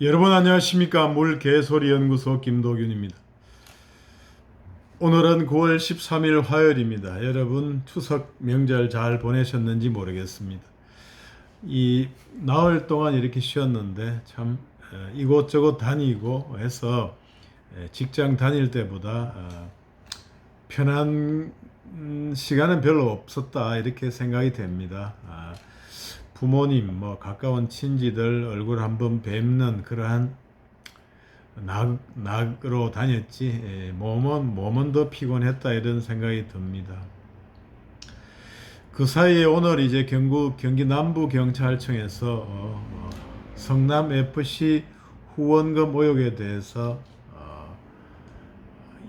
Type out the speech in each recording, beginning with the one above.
여러분 안녕하십니까? 물개소리연구소 김도균입니다. 오늘은 9월 13일 화요일입니다. 여러분 추석 명절 잘 보내셨는지 모르겠습니다. 이 나흘 동안 이렇게 쉬었는데 참 이곳저곳 다니고 해서 직장 다닐 때보다 편한 시간은 별로 없었다 이렇게 생각이 됩니다. 부모님, 가까운 친지들 얼굴 한번 뵙는 그러한 낙으로 다녔지, 몸은 더 피곤했다 이런 생각이 듭니다. 그 사이에 오늘 이제 경기 남부경찰청에서 성남 FC 후원금 의혹에 대해서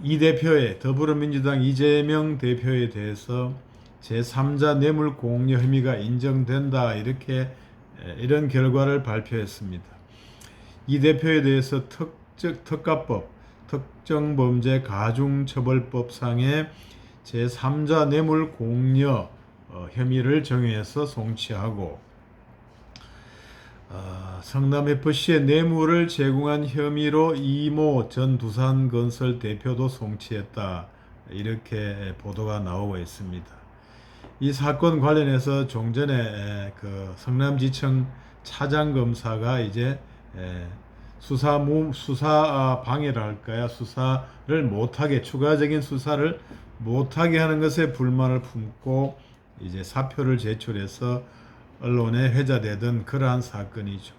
이 대표의 더불어민주당 이재명 대표에 대해서 제3자 뇌물 공여 혐의가 인정된다 이런 결과를 발표했습니다. 이 대표에 대해서 특가법 특정범죄 가중처벌법상의 제3자 뇌물 공여 혐의를 정해서 송치하고 성남FC에 뇌물을 제공한 혐의로 이모 전 두산건설 대표도 송치했다 이렇게 보도가 나오고 있습니다. 이 사건 관련해서 종전에 그 성남지청 차장검사가 이제 수사 방해를 할까요? 수사를 못하게, 추가적인 수사를 못하게 하는 것에 불만을 품고 이제 사표를 제출해서 언론에 회자되던 그러한 사건이죠.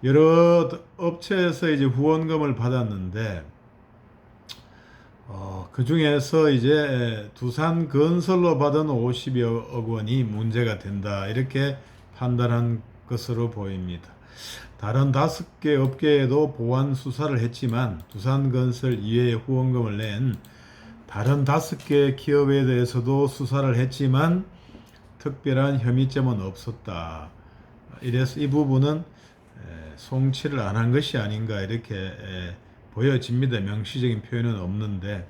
여러 업체에서 이제 후원금을 받았는데 그 중에서 이제 두산 건설로 받은 50여 억 원이 문제가 된다 이렇게 판단한 것으로 보입니다. 다른 5개 업계에도 보완 수사를 했지만 두산 건설 이외에 후원금을 낸 다른 5개 기업에 대해서도 수사를 했지만 특별한 혐의점은 없었다. 이래서 이 부분은 송치를 안 한 것이 아닌가 이렇게 보여집니다. 명시적인 표현은 없는데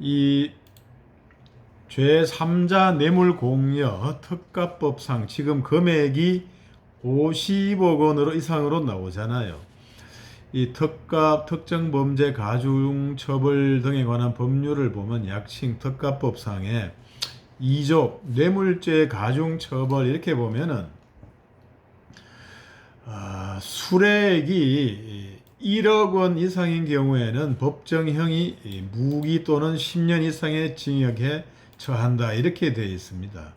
이 제3자 뇌물공여 특가법상 지금 금액이 50억 원으로 이상으로 나오잖아요. 이 특정범죄 가중처벌 등에 관한 법률을 보면 약칭 특가법상에 2조 뇌물죄 가중처벌 이렇게 보면은 수뢰액이 1억 원 이상인 경우에는 법정형이 무기 또는 10년 이상의 징역에 처한다 이렇게 되어 있습니다.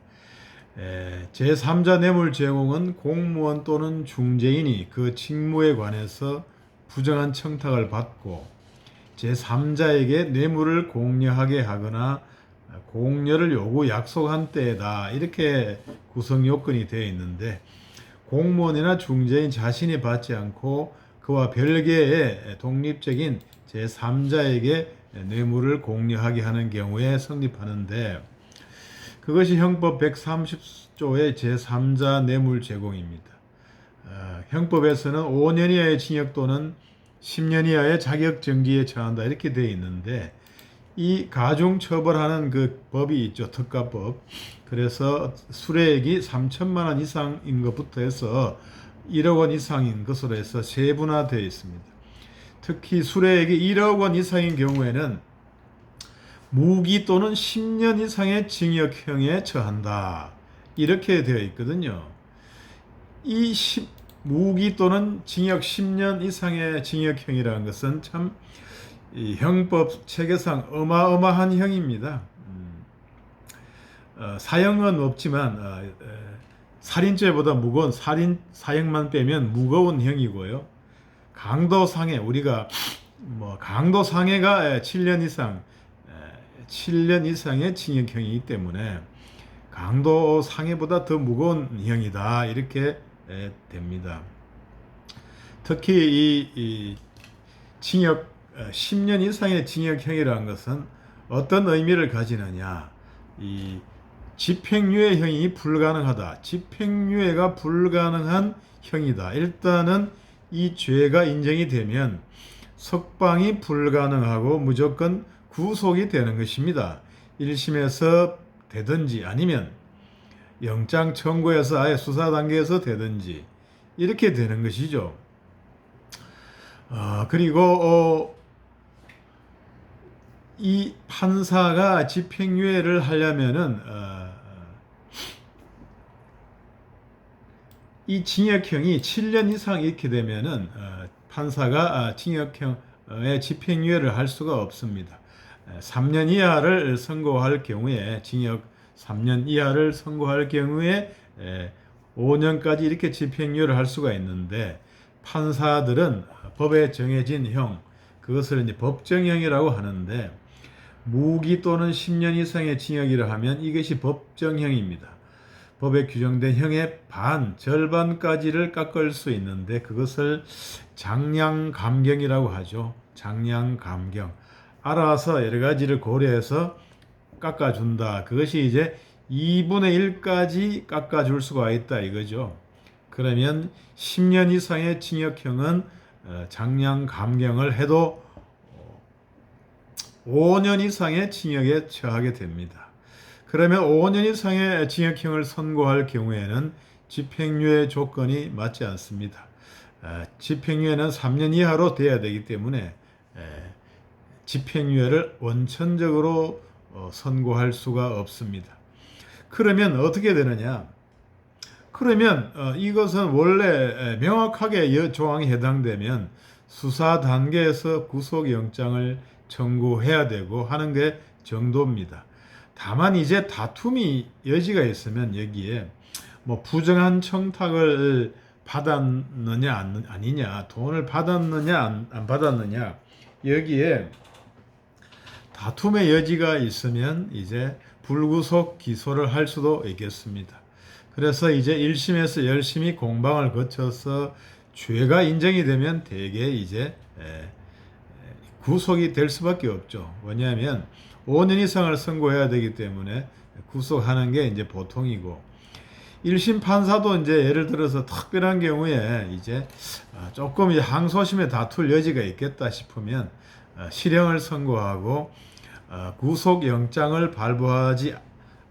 제3자 뇌물 제공은 공무원 또는 중재인이 그 직무에 관해서 부정한 청탁을 받고 제3자에게 뇌물을 공여하게 하거나 공여를 약속한 때다 이렇게 구성 요건이 되어 있는데 공무원이나 중재인 자신이 받지 않고 그와 별개의 독립적인 제3자에게 뇌물을 공여하게 하는 경우에 성립하는데 그것이 형법 130조의 제3자 뇌물 제공입니다. 형법에서는 5년 이하의 징역 또는 10년 이하의 자격정지에 처한다 이렇게 되어 있는데 이 가중처벌하는 그 법이 있죠. 특가법. 그래서 수뢰액이 3천만 원 이상인 것부터 해서 1억 원 이상인 것으로 해서 세분화되어 있습니다. 특히 수뢰액이 1억 원 이상인 경우에는 무기 또는 10년 이상의 징역형에 처한다. 이렇게 되어 있거든요. 이 무기 또는 징역 10년 이상의 징역형이라는 것은 참 이 형법 체계상 어마어마한 형입니다. 사형은 없지만 살인죄보다 무거운 사형만 빼면 무거운 형이고요. 강도상해 우리가 강도상해가 7년 이상의 징역형이기 때문에 강도상해보다 더 무거운 형이다 이렇게 됩니다. 특히 이 징역 10년 이상의 징역형이라는 것은 어떤 의미를 가지느냐, 이 집행유예형이 불가능하다. 집행유예가 불가능한 형이다. 일단은 이 죄가 인정이 되면 석방이 불가능하고 무조건 구속이 되는 것입니다. 1심에서 되든지 아니면 영장 청구에서 아예 수사 단계에서 되든지 이렇게 되는 것이죠. 그리고 이 판사가 집행유예를 하려면은 이 징역형이 7년 이상 이렇게 되면은 판사가 징역형의 집행유예를 할 수가 없습니다. 3년 이하를 선고할 경우에 징역 3년 이하를 선고할 경우에 5년까지 이렇게 집행유예를 할 수가 있는데 판사들은 법에 정해진 형, 그것을 이제 법정형이라고 하는데 무기 또는 10년 이상의 징역이라 하면 이것이 법정형입니다. 법에 규정된 형의 절반까지를 깎을 수 있는데 그것을 장량감경이라고 하죠. 장량감경. 알아서 여러 가지를 고려해서 깎아준다. 그것이 이제 2분의 1까지 깎아줄 수가 있다 이거죠. 그러면 10년 이상의 징역형은 장량감경을 해도 5년 이상의 징역에 처하게 됩니다. 그러면 5년 이상의 징역형을 선고할 경우에는 집행유예 조건이 맞지 않습니다. 집행유예는 3년 이하로 돼야 되기 때문에 집행유예를 원천적으로 선고할 수가 없습니다. 그러면 어떻게 되느냐? 그러면 이것은 원래 명확하게 조항이 해당되면 수사 단계에서 구속영장을 청구해야 되고 하는 게 정도입니다. 다만 이제 다툼이 여지가 있으면 여기에 뭐 부정한 청탁을 받았느냐 아니냐, 돈을 받았느냐 안 받았느냐, 여기에 다툼의 여지가 있으면 이제 불구속 기소를 할 수도 있겠습니다. 그래서 이제 1심에서 열심히 공방을 거쳐서 죄가 인정이 되면 대개 이제 구속이 될 수밖에 없죠. 왜냐하면 5년 이상을 선고해야 되기 때문에 구속하는 게 이제 보통이고, 1심 판사도 이제 예를 들어서 특별한 경우에 이제 조금 항소심에 다툴 여지가 있겠다 싶으면 실형을 선고하고 구속영장을 발부하지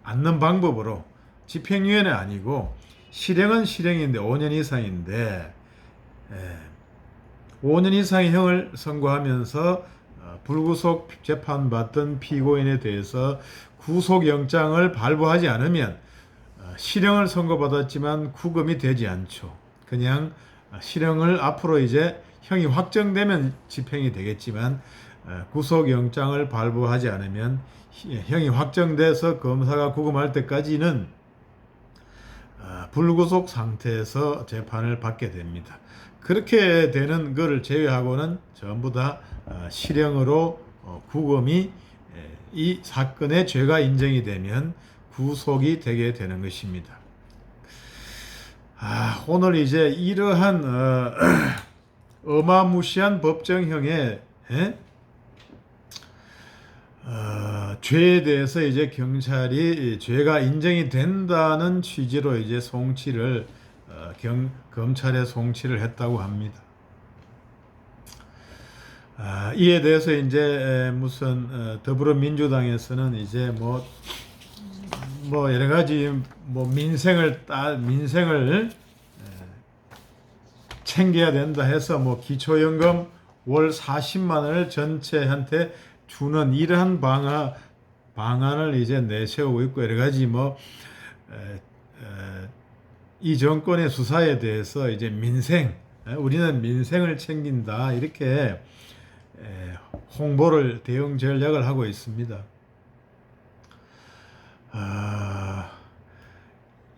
않는 방법으로, 집행유예는 아니고 실형은 실형인데 5년 이상인데 5년 이상의 형을 선고하면서 불구속 재판받던 피고인에 대해서 구속영장을 발부하지 않으면 실형을 선고받았지만 구금이 되지 않죠. 그냥 실형을 앞으로 이제 형이 확정되면 집행이 되겠지만 구속영장을 발부하지 않으면 형이 확정돼서 검사가 구금할 때까지는 불구속 상태에서 재판을 받게 됩니다. 그렇게 되는 것을 제외하고는 전부 다 실형으로 구금이, 이 사건의 죄가 인정이 되면 구속이 되게 되는 것입니다. 오늘 이제 이러한 어마무시한 법정형의 죄에 대해서 이제 경찰이 죄가 인정이 된다는 취지로 이제 송치를 검찰에 송치를 했다고 합니다. 이에 대해서 이제 무슨 더불어민주당에서는 이제 뭐 여러 가지 민생을 챙겨야 된다 해서 기초연금 월 40만 원을 전체한테 주는 이러한 방안을 이제 내세우고 있고, 여러 가지 이 정권의 수사에 대해서 이제 우리는 민생을 챙긴다, 이렇게 홍보를, 대응 전략을 하고 있습니다.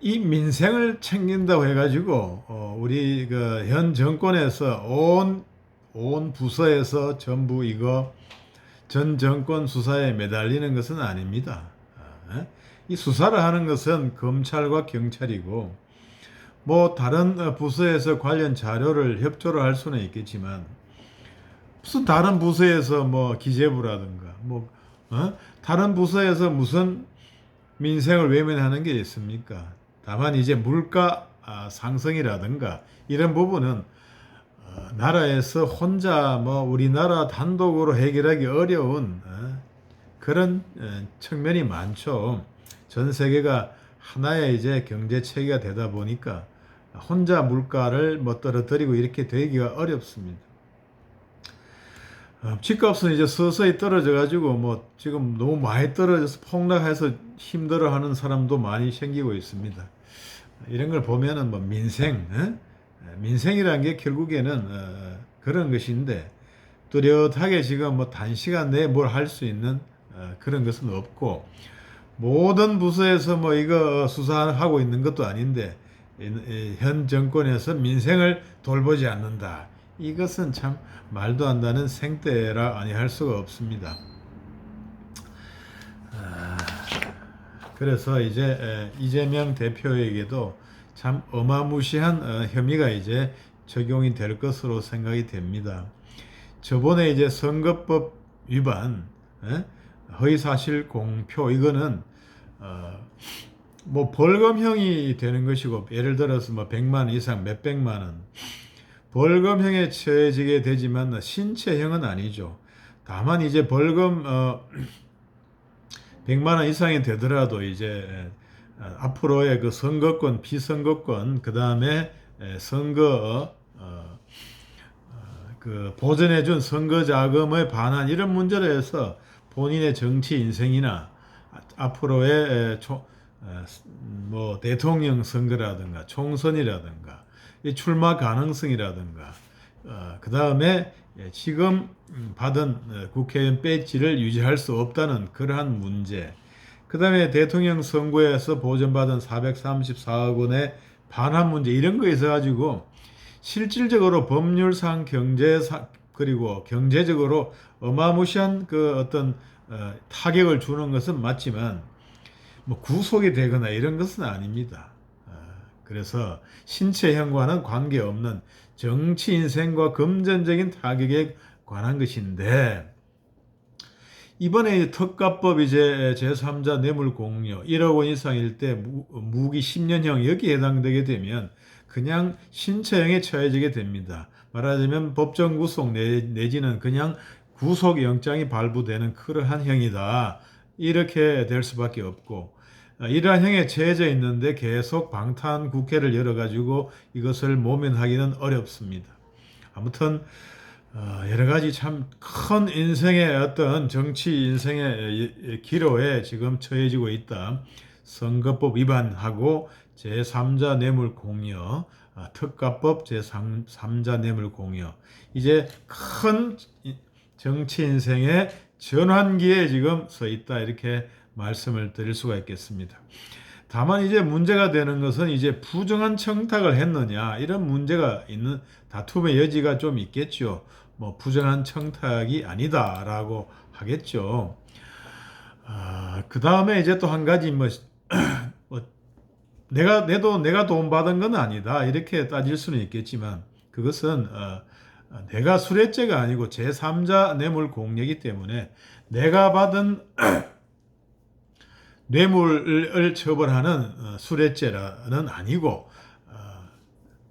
이 민생을 챙긴다고 해가지고 우리 그 현 정권에서 온 부서에서 전부 이거 전 정권 수사에 매달리는 것은 아닙니다. 이 수사를 하는 것은 검찰과 경찰이고, 다른 부서에서 관련 자료를 협조를 할 수는 있겠지만, 무슨 다른 부서에서 기재부라든가 다른 부서에서 무슨 민생을 외면하는 게 있습니까? 다만 이제 물가 상승이라든가 이런 부분은 나라에서 혼자 뭐 우리나라 단독으로 해결하기 어려운 그런 측면이 많죠. 전 세계가 하나의 이제 경제 체계가 되다 보니까 혼자 물가를 뭐 떨어뜨리고 이렇게 되기가 어렵습니다. 집값은 이제 서서히 떨어져 가지고 뭐 지금 너무 많이 떨어져서 폭락해서 힘들어하는 사람도 많이 생기고 있습니다. 이런 걸 보면은 뭐 민생이라는 게 결국에는 그런 것인데 뚜렷하게 지금 뭐 단시간 내에 뭘 할 수 있는 그런 것은 없고 모든 부서에서 뭐 이거 수사하고 있는 것도 아닌데 현 정권에서 민생을 돌보지 않는다. 이것은 참 말도 안 되는 생떼라 아니할 수가 없습니다. 그래서 이제 이재명 대표에게도 참 어마무시한 혐의가 이제 적용이 될 것으로 생각이 됩니다. 저번에 이제 선거법 위반, 허위사실 공표 이거는 뭐 벌금형이 되는 것이고 예를 들어서 뭐 100만 원 이상 몇백만 원 벌금형에 처해지게 되지만 신체형은 아니죠. 다만 이제 벌금 100만 원 이상이 되더라도 이제 앞으로의 그 선거권, 비선거권, 그 다음에 선거 그 보전해준 선거 자금의 반환 이런 문제로 해서 본인의 정치 인생이나 앞으로의 뭐 대통령 선거라든가 총선이라든가 출마 가능성이라든가 그 다음에 지금 받은 국회의원 배지를 유지할 수 없다는 그러한 문제 그 다음에 대통령 선거에서 보전받은 434억 원의 반환 문제 이런 거 있어가지고 실질적으로 법률상 경제상 그리고 경제적으로 어마무시한 그 어떤 타격을 주는 것은 맞지만 뭐 구속이 되거나 이런 것은 아닙니다. 그래서 신체형과는 관계없는 정치 인생과 금전적인 타격에 관한 것인데 이번에 특가법 이제 제3자 뇌물 공여 1억 원 이상일 때 무기 10년형 여기에 해당되게 되면 그냥 신체형에 처해지게 됩니다. 말하자면 법정 구속 내지는 그냥 구속영장이 발부되는 그러한 형이다. 이렇게 될 수밖에 없고 이러한 형에 처해져 있는데 계속 방탄 국회를 열어가지고 이것을 모면하기는 어렵습니다. 아무튼 여러 가지 참 큰 인생의 어떤 정치 인생의 기로에 지금 처해지고 있다. 선거법 위반하고 제3자 뇌물 공여, 특가법 제3자 뇌물 공여. 이제 큰 정치 인생의 전환기에 지금 서 있다. 이렇게 말씀을 드릴 수가 있겠습니다. 다만 이제 문제가 되는 것은 이제 부정한 청탁을 했느냐 이런 문제가 있는 다툼의 여지가 좀 있겠죠. 뭐 부정한 청탁이 아니다라고 하겠죠. 그 다음에 이제 또 한 가지 뭐 내가 돈 받은 건 아니다 이렇게 따질 수는 있겠지만 그것은 내가 수뢰죄가 아니고 제3자 뇌물 공여이기 때문에 내가 받은 뇌물을 처벌하는 수뢰죄는 아니고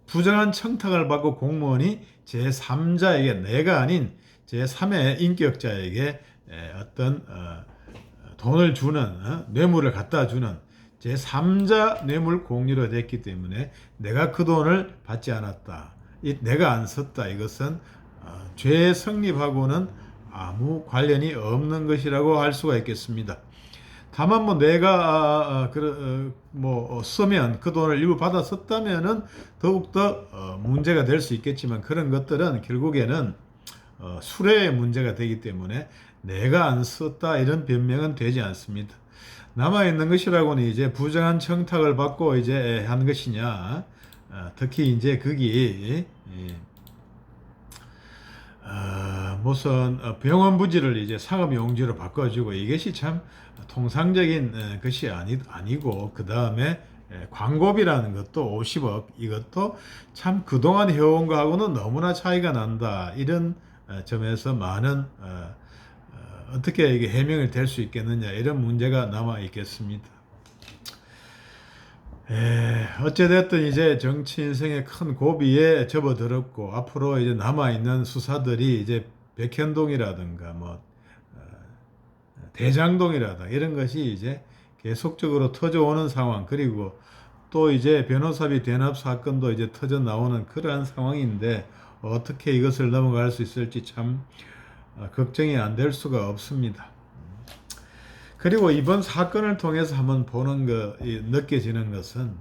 부정한 청탁을 받고 공무원이 제3자에게 내가 아닌 제3의 인격자에게 어떤 돈을 주는 뇌물을 갖다 주는 제3자 뇌물 공유로 됐기 때문에 내가 그 돈을 받지 않았다. 내가 안 썼다. 이것은 죄 성립하고는 아무 관련이 없는 것이라고 할 수가 있겠습니다. 다만 뭐 내가 쓰면 그 돈을 일부 받아 썼다면은 더욱더 문제가 될 수 있겠지만 그런 것들은 결국에는 수뢰의 문제가 되기 때문에 내가 안 썼다 이런 변명은 되지 않습니다. 남아 있는 것이라고는 이제 부정한 청탁을 받고 이제 한 것이냐, 특히 이제 거기 무슨 병원 부지를 이제 상업용지로 바꿔주고 이것이 참 통상적인 것이 아니고 그 다음에 광고비라는 것도 50억 이것도 참 그동안 해온 거하고는 너무나 차이가 난다 이런 점에서 많은 어떻게 이게 해명이 될 수 있겠느냐 이런 문제가 남아 있겠습니다. 어찌됐든 이제 정치 인생의 큰 고비에 접어들었고 앞으로 이제 남아있는 수사들이 이제 백현동이라든가 뭐 대장동이라든가 이런 것이 이제 계속적으로 터져오는 상황, 그리고 또 이제 변호사비 대납 사건도 이제 터져 나오는 그러한 상황인데 어떻게 이것을 넘어갈 수 있을지 참 걱정이 안 될 수가 없습니다. 그리고 이번 사건을 통해서 한번 보는 느껴지는 것은,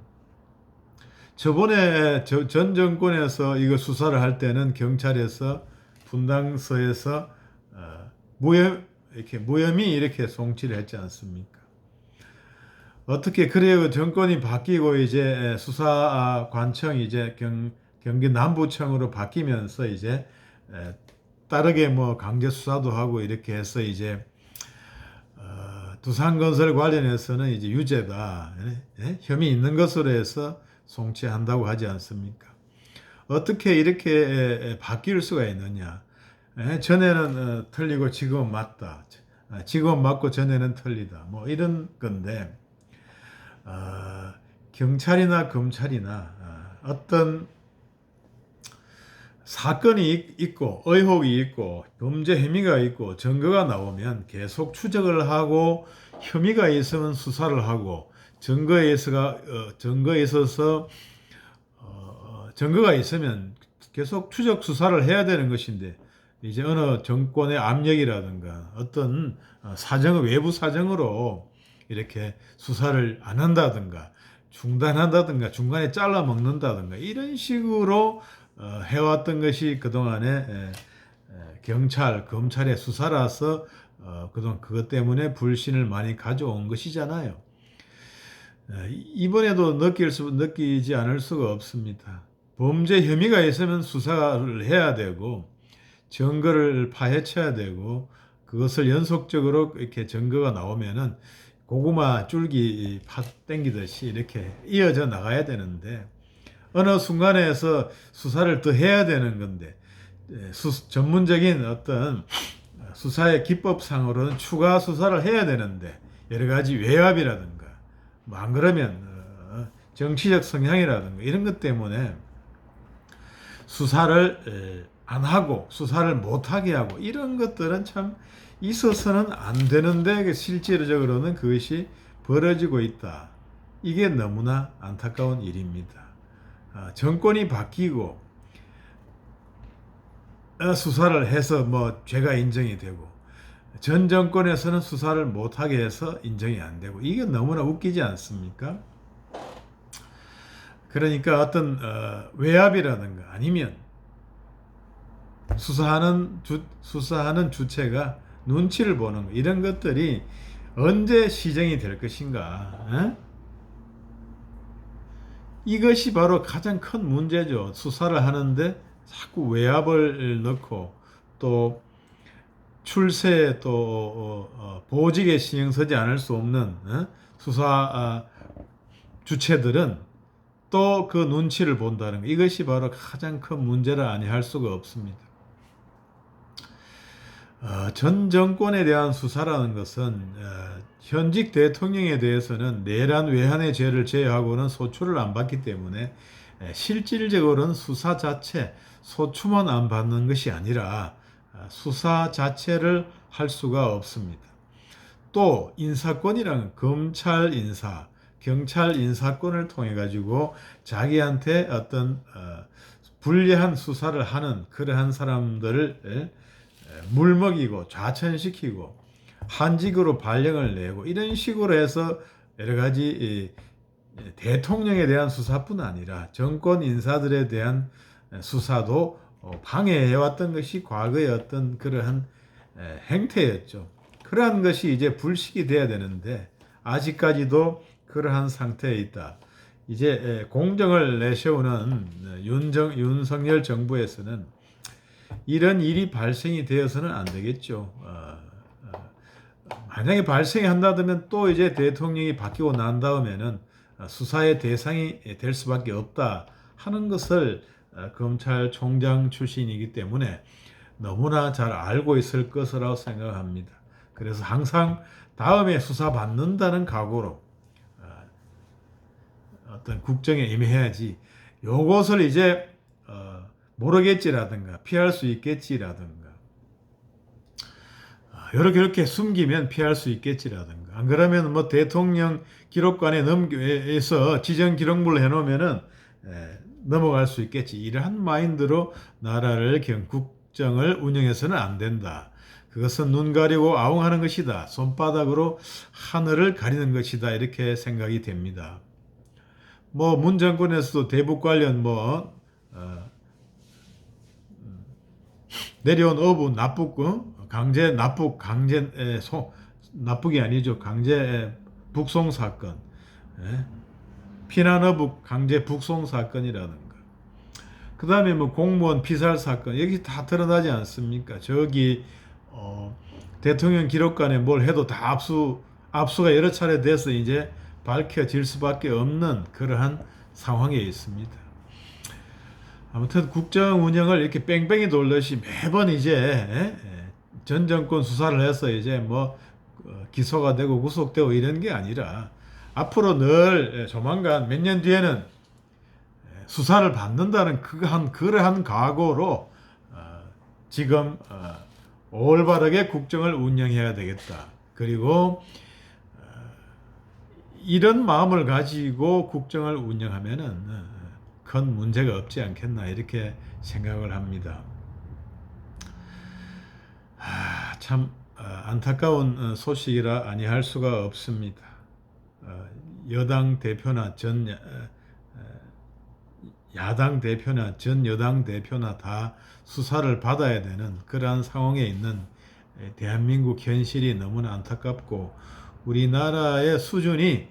저번에 전 정권에서 이거 수사를 할 때는 경찰에서 분당서에서 무혐의 이렇게 송치를 했지 않습니까? 어떻게 그래요? 정권이 바뀌고 이제 수사관청이 이제 경기 남부청으로 바뀌면서 이제 따르게 뭐 강제 수사도 하고 이렇게 해서 이제 두산건설 관련해서는 이제 유죄다, 혐의 있는 것으로 해서 송치한다고 하지 않습니까? 어떻게 이렇게 바뀔 수가 있느냐? 전에는 틀리고 지금은 맞다. 지금은 맞고 전에는 틀리다. 뭐 이런 건데, 경찰이나 검찰이나 어떤 사건이 있고 의혹이 있고 범죄 혐의가 있고 증거가 나오면 계속 추적을 하고, 혐의가 있으면 수사를 하고, 증거에 있어서 증거가 있으면 계속 추적 수사를 해야 되는 것인데, 이제 어느 정권의 압력이라든가 어떤 외부 사정으로 이렇게 수사를 안 한다든가 중단한다든가 중간에 잘라 먹는다든가 이런 식으로 해왔던 것이 그동안의 경찰, 검찰의 수사라서 그동안 그것 때문에 불신을 많이 가져온 것이잖아요. 이번에도 느끼지 않을 수가 없습니다. 범죄 혐의가 있으면 수사를 해야 되고, 증거를 파헤쳐야 되고, 그것을 연속적으로 이렇게 증거가 나오면은 고구마 줄기 땡기듯이 이렇게 이어져 나가야 되는데, 어느 순간에서 수사를 더 해야 되는 건데, 전문적인 어떤 수사의 기법상으로는 추가 수사를 해야 되는데, 여러 가지 외압이라든가 뭐 안 그러면 정치적 성향이라든가 이런 것 때문에 수사를 안 하고 수사를 못하게 하고, 이런 것들은 참 있어서는 안 되는데 실질적으로는 그것이 벌어지고 있다. 이게 너무나 안타까운 일입니다. 정권이 바뀌고 수사를 해서 뭐 죄가 인정이 되고, 전 정권에서는 수사를 못하게 해서 인정이 안 되고, 이게 너무나 웃기지 않습니까? 그러니까 어떤 외압이라든가 아니면 수사하는 주체가 눈치를 보는 거, 이런 것들이 언제 시정이 될 것인가? 이것이 바로 가장 큰 문제죠. 수사를 하는데 자꾸 외압을 넣고, 또 출세에 또 보직에 신경 쓰지 않을 수 없는 수사 주체들은 또 그 눈치를 본다는 것, 이것이 바로 가장 큰 문제라 아니할 수가 없습니다. 전 정권에 대한 수사라는 것은 현직 대통령에 대해서는 내란 외환의 죄를 제외하고는 소출을 안 받기 때문에 실질적으로는 수사 자체 소추만 안 받는 것이 아니라 수사 자체를 할 수가 없습니다. 또 인사권이란 검찰 인사, 경찰 인사권을 통해 가지고 자기한테 어떤 불리한 수사를 하는 그러한 사람들을 물먹이고 좌천시키고 한직으로 발령을 내고, 이런 식으로 해서 여러 가지 대통령에 대한 수사뿐 아니라 정권 인사들에 대한 수사도 방해해왔던 것이 과거의 어떤 그러한 행태였죠. 그러한 것이 이제 불식이 돼야 되는데 아직까지도 그러한 상태에 있다. 이제 공정을 내세우는 윤석열 정부에서는 이런 일이 발생이 되어서는 안 되겠죠. 만약에 발생이 한다면 또 이제 대통령이 바뀌고 난 다음에는 수사의 대상이 될 수밖에 없다 하는 것을 검찰총장 출신이기 때문에 너무나 잘 알고 있을 것이라고 생각합니다. 그래서 항상 다음에 수사 받는다는 각오로 어떤 국정에 임해야지 요것을 이제 모르겠지라든가 피할 수 있겠지라든가 이렇게 숨기면 피할 수 있겠지라든가 안 그러면 뭐 대통령 기록관에 넘겨서 지정 기록물로 해놓으면은 넘어갈 수 있겠지. 이러한 마인드로 나라를 국정을 운영해서는 안 된다. 그것은 눈 가리고 아웅하는 것이다. 손바닥으로 하늘을 가리는 것이다. 이렇게 생각이 됩니다. 뭐 문 정권에서도 대북 관련 내려온 어부 납북 강제 납북 납북이 아니죠. 강제 북송 사건, 피난 어부 강제 북송 사건이라든가. 그 다음에 뭐 공무원 피살 사건 여기 다 드러나지 않습니까? 저기 대통령 기록관에 뭘 해도 다 압수가 여러 차례 돼서 이제 밝혀질 수밖에 없는 그러한 상황에 있습니다. 아무튼 국정 운영을 이렇게 뺑뺑이 돌듯이 매번 이제 전 정권 수사를 해서 이제 뭐 기소가 되고 구속되고 이런 게 아니라 앞으로 늘 조만간 몇 년 뒤에는 수사를 받는다는 그러한 각오로 지금 올바르게 국정을 운영해야 되겠다. 그리고 이런 마음을 가지고 국정을 운영하면은 큰 문제가 없지 않겠나 이렇게 생각을 합니다. 참 안타까운 소식이라 아니할 수가 없습니다. 여당 대표나 야당 대표나 전 여당 대표나 다 수사를 받아야 되는 그러한 상황에 있는 대한민국 현실이 너무나 안타깝고 우리나라의 수준이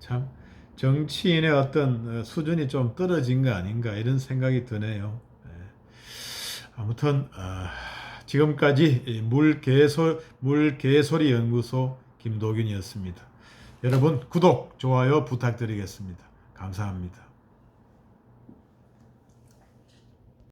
참 정치인의 어떤 수준이 좀 떨어진 거 아닌가 이런 생각이 드네요. 아무튼 지금까지 물개소리 연구소 김도균이었습니다. 여러분 구독, 좋아요 부탁드리겠습니다. 감사합니다.